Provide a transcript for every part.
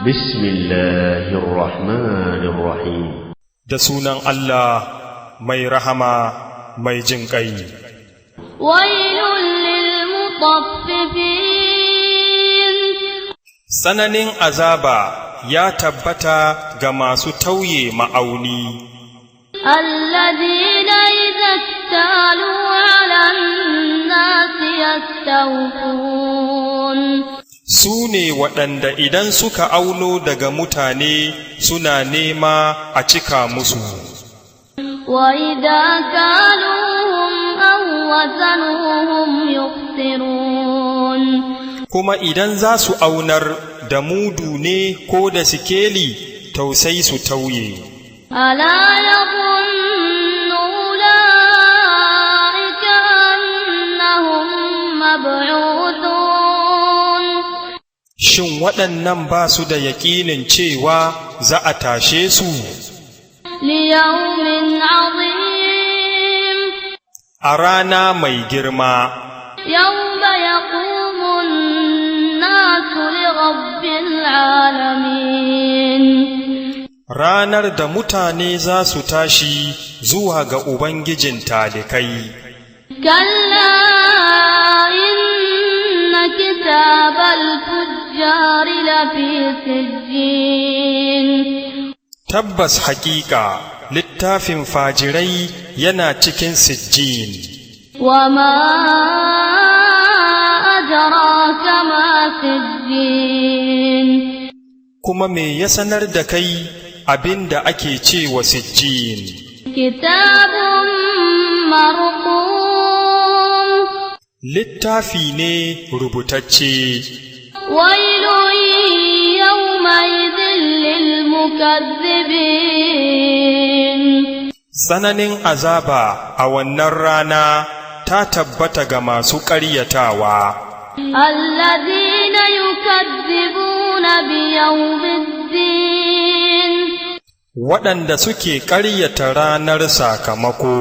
Bismillahir Rahmanir Rahim. Da sunan Allah mai rahama mai jin ƙai. Wailul lil mutaffifin. Tsananin azaba ya tabbata ga masu tauye ma'auni. Alladhina idza iktalu 'alan nasi yastawfun. Su ne waɗanda idan suka auno daga mutane suna nema a cika musu. Wa idza kaluhum aw wazanuhum yukhsirun. Kuma idan za su aunar da mudu ne ko da sikeli tausai su tauye. Ala yadhunnu ulaika annahum mab'uthun. Shin waɗannan ba su da yaƙinin cewa za a tashe su? Liyawmin 'azim. A rana mai girma. Yawma yaqumun nasu li rabbil alamin. Ranar da mutane za su tashi zuwa ga Ubangijin talikai. Kalla inna kitabal fujjari lafi sijjin. Tabbas haƙiƙa littafin fajirai yana cikin sijjin. Wa ma adraka ma sijjin. Kuma me ya sanar da kai abinda ake cewa sijjin? Kitabun marqum. Littafi ne rubutacce. Wailun yawmaidhin lil mukaththibin. Tsananin azaba a wannan rana ta tabbata ga masu ƙaryatawa. Alladhina yukaththibuna biyawmiddin. Waɗanda suke ƙaryata ranar sakamako.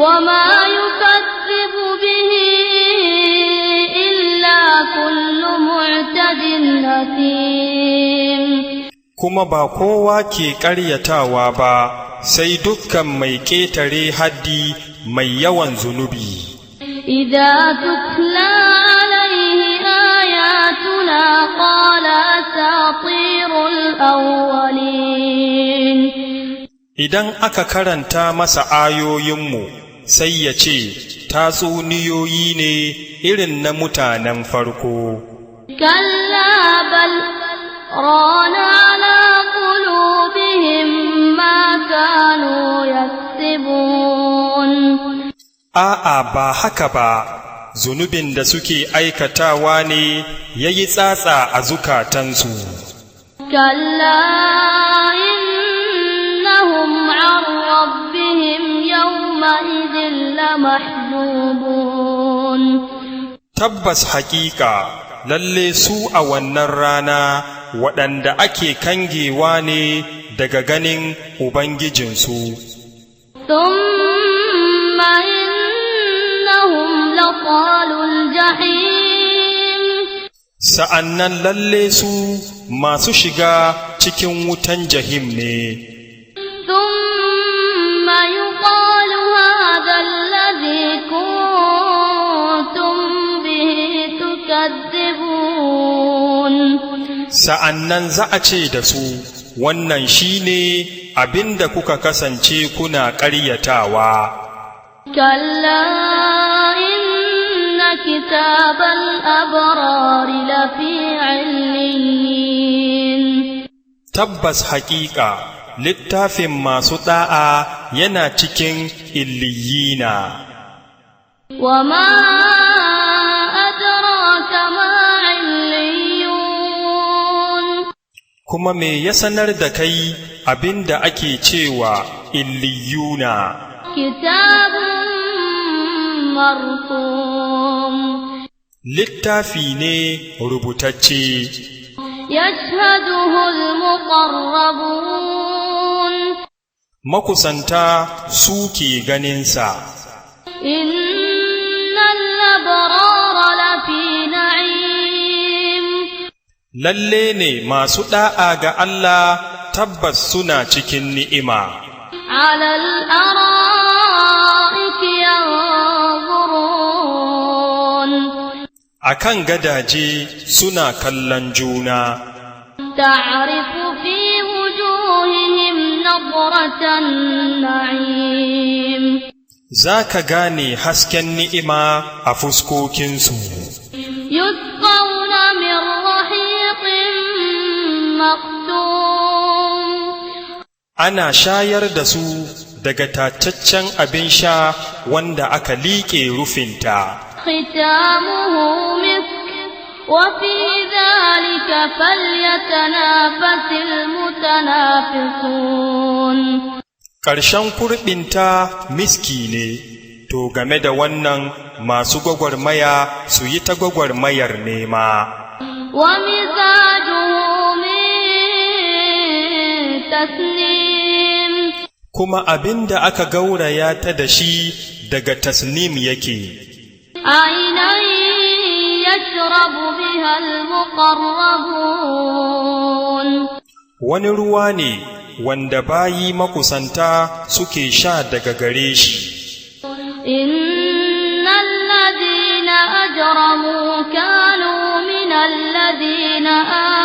Wa ma yukaththibu bihi illa kullu mu'tadin athim. Kuma ba kowa ke ƙaryatawa ba sai dukkan mai ƙetare haddi mai yawan zunubi. Idza tutla alayhi ayatuna qala asatirul awwalin. Idan aka karanta masa ayoyinmu sai ya ce tatsuniyoyi ne irin na mutanen farko. Kalla bal rana ala qulubihim ma kanu yaksibun. A'a ba haka ba, zunubin da suke aikatawa ne ya yi tsatsa a zukatansu. Kalla innahum 'an rabbihim yawma idhin lamahjubun. Tabbas haƙiƙa lalle su a wannan rana waɗanda ake kangewa ne daga ganin Ubangijinsu. Thumma innahum laqalul jahim. Sa'annan lalle su masu shiga cikin wutan jahim ne. Thumma yuqalu hadha alladhi kuntum bihi tukadzibun. Sa'annan za a ce da su, wannan shine abinda kuka kasance kuna ƙaryatawa. Kalla inna kitabal abrari lafi 'illiyin. Tabbas haƙiƙa littafin masu ɗa'a yana cikin illiyina. Wa ma adraka ma 'illiyun. Kuma me ya sanar da kai abinda ake cewa illiyuna? Kitabun marqum. Littafi ne rubutacce. Yashhaduhu al-muqarrabun. Makusanta su ke ganinsa. Innal abrara lafi na'im. lalle ne masu ɗa'a ga Allah tabbas suna cikin ni'ima. على الأرائك ينظرون Akan gadaje suna kallon juna. تعرف في وجوههم نضرة النعيم Za ka gane hasken ni'ima a fuskokinsu. يسقون من رحيق مختوم Ana shayar da su daga tataccen abin sha wanda aka liƙe rufinta. ختامه مسك وفي ذلك فليتنافس المتنافسون Ƙarshen kurɓinta miski ne, to game da wannan masu gwagwarmaya su yi ta gwagwarmayar nema. ومزاجه من تسنيم Kuma abin da aka gauraya ta da shi daga tasnim yake, عينا يشرب بها المقربون wani ruwa ne wanda bayi makusanta suke sha daga gare shi. إن الذين أجرموا كانوا من الذين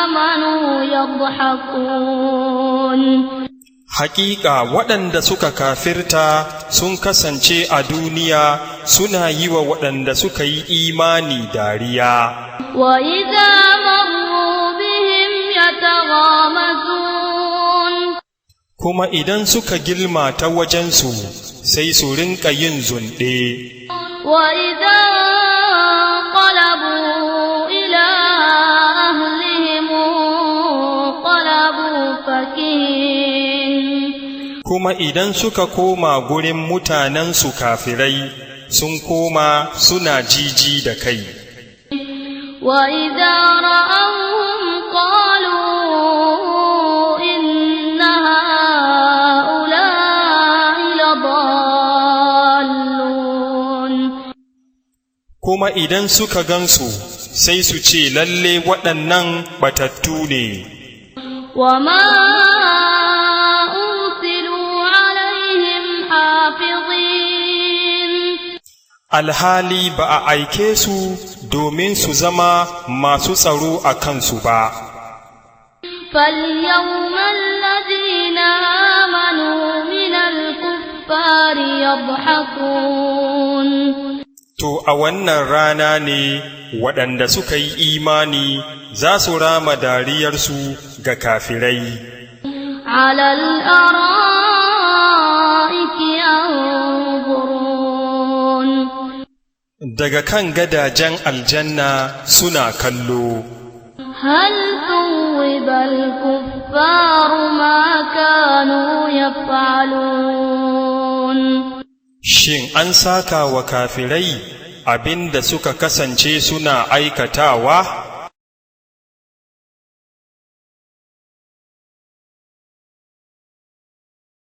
آمنوا يضحكون Hakika waɗanda suka kafirta sun kasance a duniya suna yi wa waɗanda suka yi imani dariya. وإذا مروا بهم يتغامزون Kuma idan suka gilma ta wajensu sai su rinƙa yin zunɗe. وإذا انقلبوا إلى أهلهم انقلبوا فكهين Kuma idan suka koma gurin mutanensu kafirai sun koma suna jiji da kai. وإذا رأوهم قالوا إن هؤلاء لضالون Kuma idan suka gansu sai su ce lalle waɗannan batattu ne. وما أرسلوا عليهم حافظين Alhali ba a aike su domin su zama masu tsaro a kansu ba. فاليوم الذين آمنوا من الكفار يضحكون To a wannan rana ne waɗanda suka yi imani za su rama dariyarsu ga kafirai. على الأرائك ينظرون Daga kan gadajen aljanna suna kallo. هل ثوب الكفار ما كانوا يفعلون Shin an saka wa kafirai abin da suka kasance suna aikatawa?